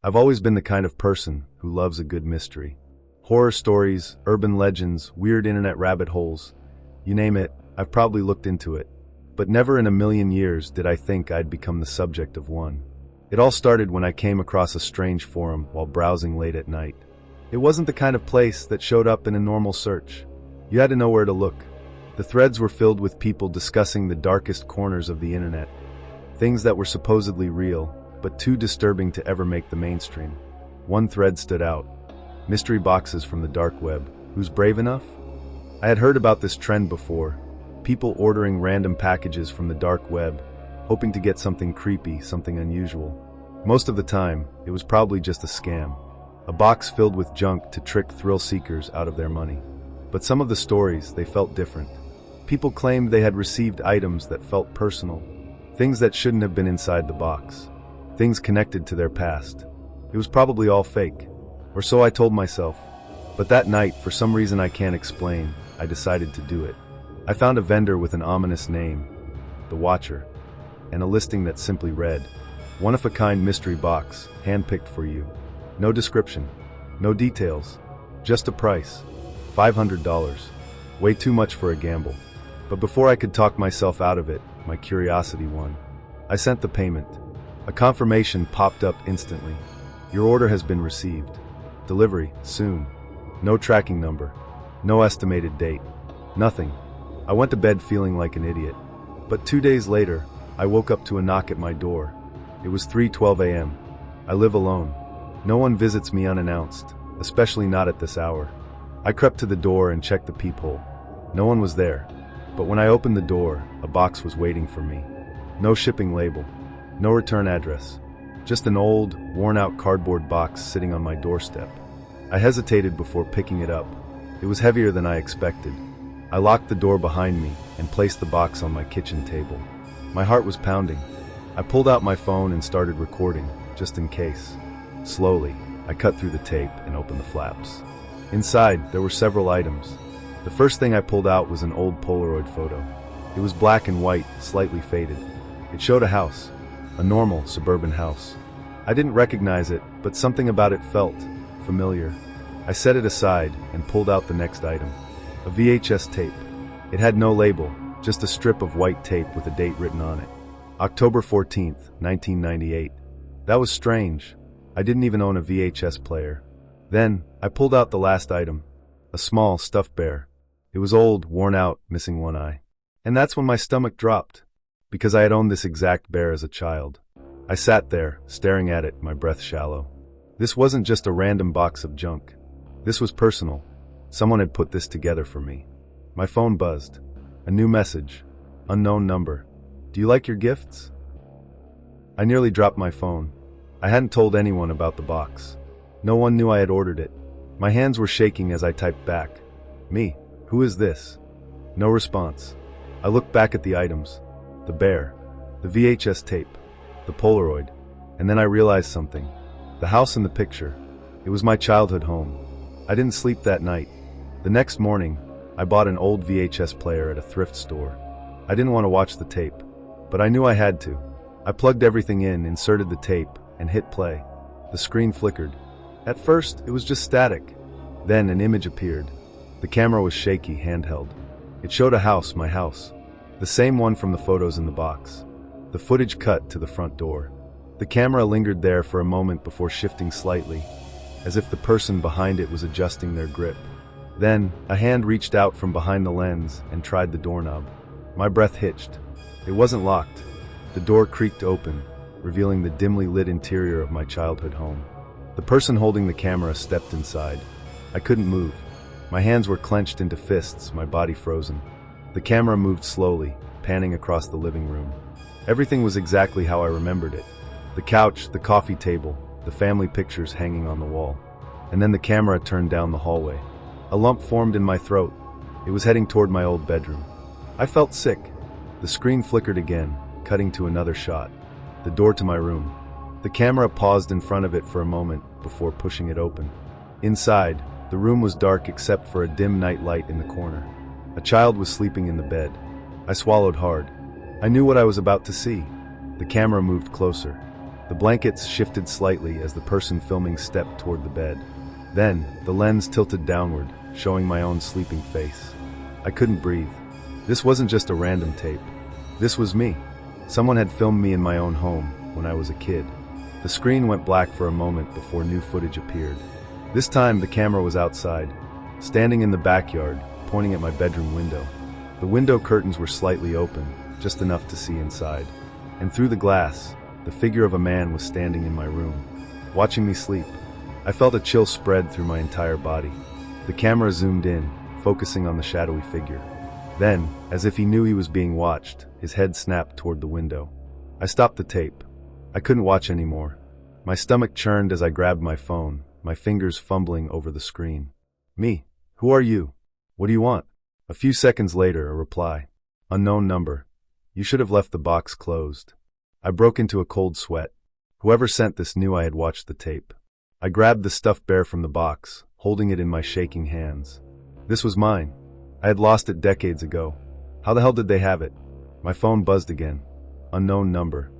I've always been the kind of person who loves a good mystery. Horror stories, urban legends, weird internet rabbit holes, you name it, I've probably looked into it. But never in a million years did I think I'd become the subject of one. It all started when I came across a strange forum while browsing late at night. It wasn't the kind of place that showed up in a normal search. You had to know where to look. The threads were filled with people discussing the darkest corners of the internet. Things that were supposedly real, but too disturbing to ever make the mainstream. One thread stood out. Mystery boxes from the dark web. Who's brave enough? I had heard about this trend before. People ordering random packages from the dark web, hoping to get something creepy, something unusual. Most of the time, it was probably just a scam. A box filled with junk to trick thrill seekers out of their money. But some of the stories, they felt different. People claimed they had received items that felt personal. Things that shouldn't have been inside the box. Things connected to their past. It was probably all fake. Or so I told myself. But that night, for some reason I can't explain, I decided to do it. I found a vendor with an ominous name, The Watcher, and a listing that simply read, "One-of-a-kind mystery box, handpicked for you." No description, no details, just a price, $500. Way too much for a gamble. But before I could talk myself out of it, my curiosity won. I sent the payment. A confirmation popped up instantly. Your order has been received. Delivery, soon. No tracking number. No estimated date. Nothing. I went to bed feeling like an idiot. But 2 days later, I woke up to a knock at my door. It was 3:12 a.m. I live alone. No one visits me unannounced, especially not at this hour. I crept to the door and checked the peephole. No one was there. But when I opened the door, a box was waiting for me. No shipping label. No return address. Just an old, worn-out cardboard box sitting on my doorstep. I hesitated before picking it up. It was heavier than I expected. I locked the door behind me and placed the box on my kitchen table. My heart was pounding. I pulled out my phone and started recording, just in case. Slowly, I cut through the tape and opened the flaps. Inside, there were several items. The first thing I pulled out was an old Polaroid photo. It was black and white, slightly faded. It showed a house. A normal, suburban house. I didn't recognize it, but something about it felt familiar. I set it aside and pulled out the next item. A VHS tape. It had no label, just a strip of white tape with a date written on it. October 14th, 1998. That was strange. I didn't even own a VHS player. Then, I pulled out the last item. A small, stuffed bear. It was old, worn out, missing one eye. And that's when my stomach dropped. Because I had owned this exact bear as a child. I sat there, staring at it, my breath shallow. This wasn't just a random box of junk. This was personal. Someone had put this together for me. My phone buzzed. A new message. Unknown number. Do you like your gifts? I nearly dropped my phone. I hadn't told anyone about the box. No one knew I had ordered it. My hands were shaking as I typed back. Me. Who is this? No response. I looked back at the items. The bear. The VHS tape. The Polaroid. And then I realized something. The house in the picture. It was my childhood home. I didn't sleep that night. The next morning, I bought an old VHS player at a thrift store. I didn't want to watch the tape, but I knew I had to. I plugged everything in, inserted the tape, and hit play. The screen flickered. At first, it was just static. Then an image appeared. The camera was shaky, handheld. It showed a house, my house. The same one from the photos in the box. The footage cut to the front door. The camera lingered there for a moment before shifting slightly, as if the person behind it was adjusting their grip. Then, a hand reached out from behind the lens and tried the doorknob. My breath hitched. It wasn't locked. The door creaked open, revealing the dimly lit interior of my childhood home. The person holding the camera stepped inside. I couldn't move. My hands were clenched into fists, my body frozen. The camera moved slowly, panning across the living room. Everything was exactly how I remembered it. The couch, the coffee table, the family pictures hanging on the wall. And then the camera turned down the hallway. A lump formed in my throat. It was heading toward my old bedroom. I felt sick. The screen flickered again, cutting to another shot. The door to my room. The camera paused in front of it for a moment before pushing it open. Inside, the room was dark except for a dim night light in the corner. A child was sleeping in the bed. I swallowed hard. I knew what I was about to see. The camera moved closer. The blankets shifted slightly as the person filming stepped toward the bed. Then, the lens tilted downward, showing my own sleeping face. I couldn't breathe. This wasn't just a random tape. This was me. Someone had filmed me in my own home when I was a kid. The screen went black for a moment before new footage appeared. This time, the camera was outside, standing in the backyard, pointing at my bedroom window. The window curtains were slightly open, just enough to see inside. And through the glass, the figure of a man was standing in my room, watching me sleep. I felt a chill spread through my entire body. The camera zoomed in, focusing on the shadowy figure. Then, as if he knew he was being watched, his head snapped toward the window. I stopped the tape. I couldn't watch anymore. My stomach churned as I grabbed my phone, my fingers fumbling over the screen. Me? Who are you? What do you want? A few seconds later, a reply. Unknown number. You should have left the box closed. I broke into a cold sweat. Whoever sent this knew I had watched the tape. I grabbed the stuffed bear from the box, holding it in my shaking hands. This was mine. I had lost it decades ago. How the hell did they have it? My phone buzzed again. Unknown number.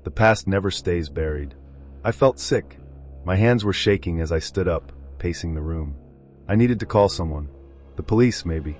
The past never stays buried. I felt sick. My hands were shaking as I stood up, pacing the room. I needed to call someone. The police, maybe.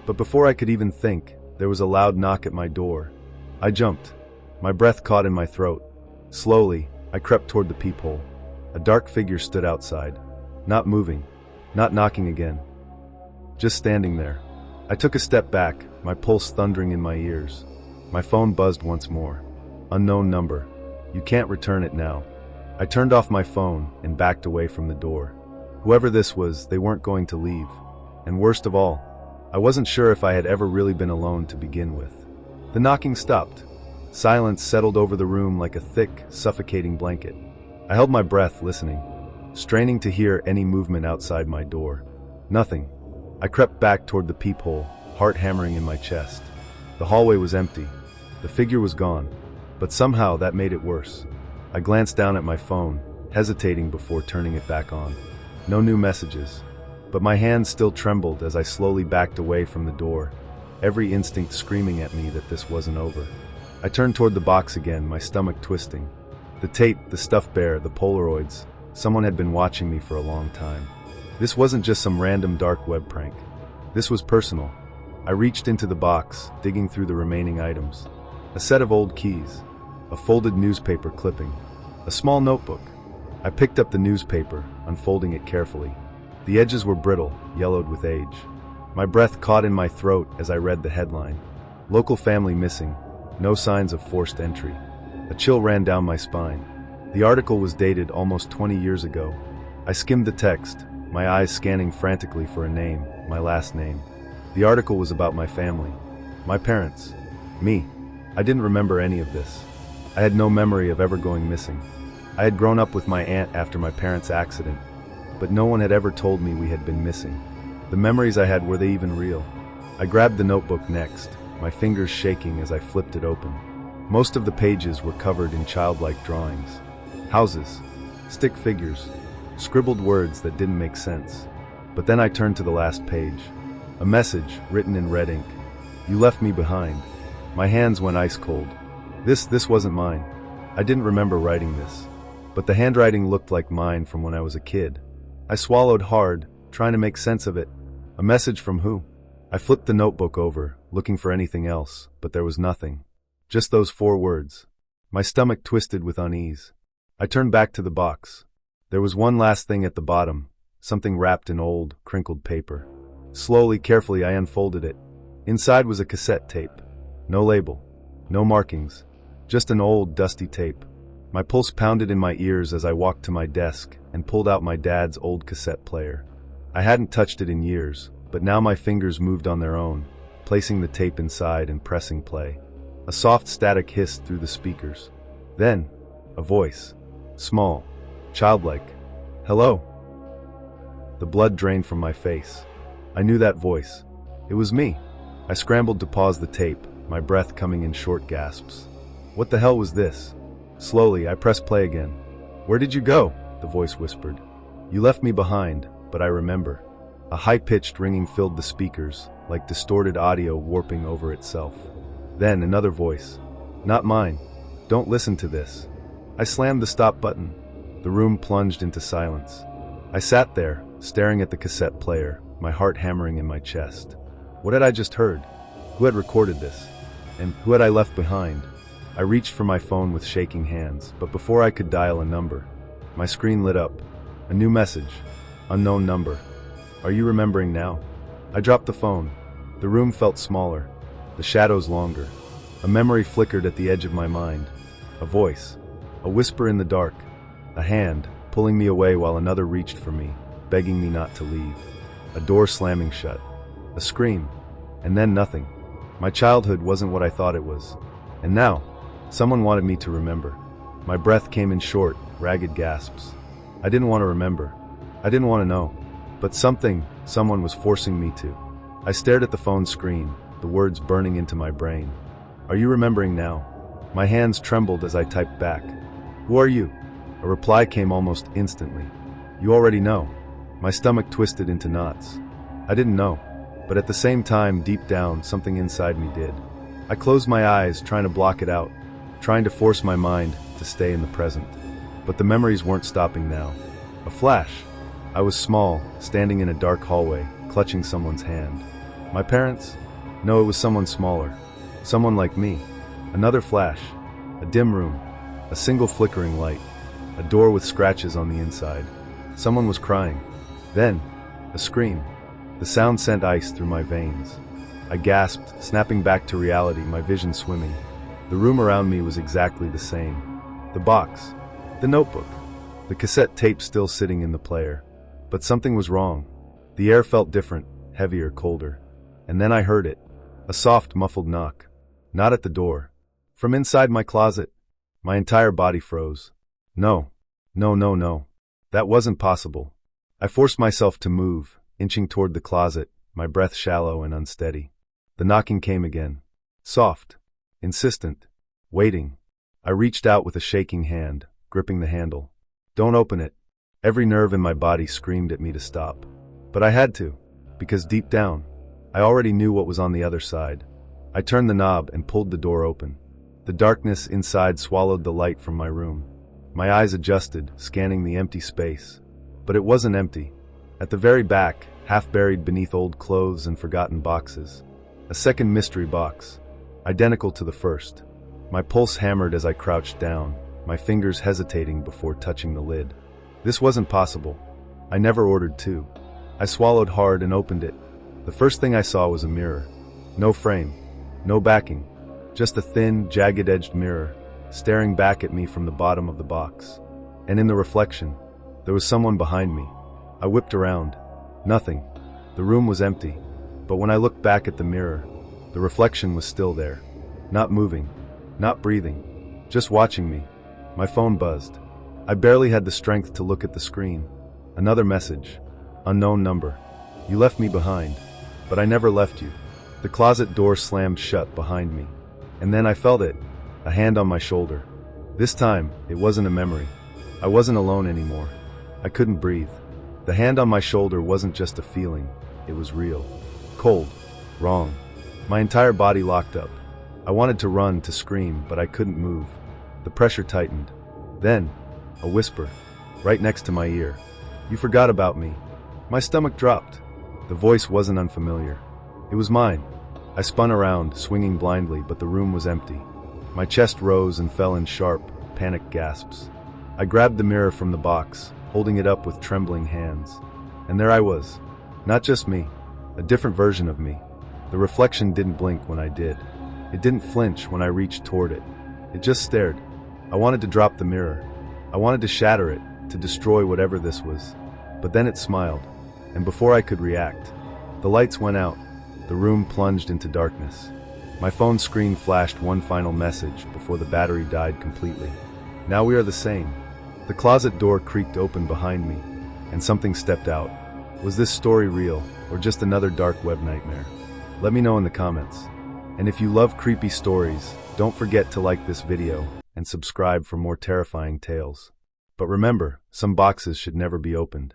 But before I could even think, there was a loud knock at my door. I jumped. My breath caught in my throat. Slowly, I crept toward the peephole. A dark figure stood outside. Not moving. Not knocking again. Just standing there. I took a step back, my pulse thundering in my ears. My phone buzzed once more. Unknown number. You can't return it now. I turned off my phone and backed away from the door. Whoever this was, they weren't going to leave. And worst of all, I wasn't sure if I had ever really been alone to begin with. The knocking stopped. Silence settled over the room like a thick, suffocating blanket. I held my breath, listening, straining to hear any movement outside my door. Nothing. I crept back toward the peephole, heart hammering in my chest. The hallway was empty. The figure was gone. But somehow that made it worse. I glanced down at my phone, hesitating before turning it back on. No new messages. But my hands still trembled as I slowly backed away from the door, every instinct screaming at me that this wasn't over. I turned toward the box again, my stomach twisting. The tape, the stuffed bear, the Polaroids. Someone had been watching me for a long time. This wasn't just some random dark web prank. This was personal. I reached into the box, digging through the remaining items. A set of old keys. A folded newspaper clipping. A small notebook. I picked up the newspaper, unfolding it carefully. The edges were brittle, yellowed with age. My breath caught in my throat as I read the headline. Local family missing. No signs of forced entry. A chill ran down my spine. The article was dated almost 20 years ago. I skimmed the text, my eyes scanning frantically for a name, my last name. The article was about my family. My parents. Me. I didn't remember any of this. I had no memory of ever going missing. I had grown up with my aunt after my parents' accident, but no one had ever told me we had been missing. The memories I had, were they even real? I grabbed the notebook next, my fingers shaking as I flipped it open. Most of the pages were covered in childlike drawings. Houses, stick figures, scribbled words that didn't make sense. But then I turned to the last page. A message written in red ink. You left me behind. My hands went ice cold. This wasn't mine. I didn't remember writing this. But the handwriting looked like mine from when I was a kid. I swallowed hard, trying to make sense of it. A message from who? I flipped the notebook over, looking for anything else, but there was nothing. Just those 4 words. My stomach twisted with unease. I turned back to the box. There was one last thing at the bottom, something wrapped in old, crinkled paper. Slowly, carefully, I unfolded it. Inside was a cassette tape. No label. No markings. Just an old, dusty tape. My pulse pounded in my ears as I walked to my desk and pulled out my dad's old cassette player. I hadn't touched it in years, but now my fingers moved on their own, placing the tape inside and pressing play. A soft static hissed through the speakers. Then, a voice. Small. Childlike. Hello. The blood drained from my face. I knew that voice. It was me. I scrambled to pause the tape, my breath coming in short gasps. What the hell was this? Slowly, I pressed play again. Where did you go? The voice whispered. You left me behind, but I remember. A high-pitched ringing filled the speakers, like distorted audio warping over itself. Then another voice. Not mine. Don't listen to this. I slammed the stop button. The room plunged into silence. I sat there, staring at the cassette player, my heart hammering in my chest. What had I just heard? Who had recorded this? And who had I left behind? I reached for my phone with shaking hands, but before I could dial a number, my screen lit up. A new message. Unknown number. Are you remembering now? I dropped the phone. The room felt smaller, the shadows longer. A memory flickered at the edge of my mind. A voice. A whisper in the dark. A hand, pulling me away while another reached for me, begging me not to leave. A door slamming shut. A scream. And then nothing. My childhood wasn't what I thought it was. And now, someone wanted me to remember. My breath came in short, ragged gasps. I didn't want to remember. I didn't want to know. But someone was forcing me to. I stared at the phone screen, the words burning into my brain. Are you remembering now? My hands trembled as I typed back. Who are you? A reply came almost instantly. You already know. My stomach twisted into knots. I didn't know. But at the same time, deep down, something inside me did. I closed my eyes, trying to block it out, trying to force my mind to stay in the present. But the memories weren't stopping now. A flash. I was small, standing in a dark hallway, clutching someone's hand. My parents? No, it was someone smaller. Someone like me. Another flash. A dim room. A single flickering light. A door with scratches on the inside. Someone was crying. Then, a scream. The sound sent ice through my veins. I gasped, snapping back to reality, my vision swimming. The room around me was exactly the same. The box. The notebook. The cassette tape still sitting in the player. But something was wrong. The air felt different, heavier, colder. And then I heard it. A soft, muffled knock. Not at the door. From inside my closet. My entire body froze. No. That wasn't possible. I forced myself to move, inching toward the closet, my breath shallow and unsteady. The knocking came again. Soft. Insistent. Waiting. I reached out with a shaking hand, gripping the handle. Don't open it. Every nerve in my body screamed at me to stop. But I had to, because deep down, I already knew what was on the other side. I turned the knob and pulled the door open. The darkness inside swallowed the light from my room. My eyes adjusted, scanning the empty space. But it wasn't empty. At the very back, half buried beneath old clothes and forgotten boxes, a second mystery box, identical to the first. My pulse hammered as I crouched down, my fingers hesitating before touching the lid. This wasn't possible. I never ordered two. I swallowed hard and opened it. The first thing I saw was a mirror. No frame, no backing, just a thin, jagged-edged mirror, staring back at me from the bottom of the box. And in the reflection, there was someone behind me. I whipped around. Nothing. The room was empty. But when I looked back at the mirror, the reflection was still there. Not moving. Not breathing. Just watching me. My phone buzzed. I barely had the strength to look at the screen. Another message. Unknown number. You left me behind. But I never left you. The closet door slammed shut behind me. And then I felt it. A hand on my shoulder. This time, it wasn't a memory. I wasn't alone anymore. I couldn't breathe. The hand on my shoulder wasn't just a feeling. It was real. Cold. Wrong. My entire body locked up. I wanted to run, to scream, but I couldn't move. The pressure tightened. Then, a whisper, right next to my ear. You forgot about me. My stomach dropped. The voice wasn't unfamiliar. It was mine. I spun around, swinging blindly, but the room was empty. My chest rose and fell in sharp, panicked gasps. I grabbed the mirror from the box, holding it up with trembling hands. And there I was. Not just me. A different version of me. The reflection didn't blink when I did. It didn't flinch when I reached toward it. It just stared. I wanted to drop the mirror. I wanted to shatter it, to destroy whatever this was. But then it smiled. And before I could react, the lights went out. The room plunged into darkness. My phone screen flashed one final message before the battery died completely. Now we are the same. The closet door creaked open behind me, and something stepped out. Was this story real, or just another dark web nightmare? Let me know in the comments. And if you love creepy stories, don't forget to like this video and subscribe for more terrifying tales. But remember, some boxes should never be opened.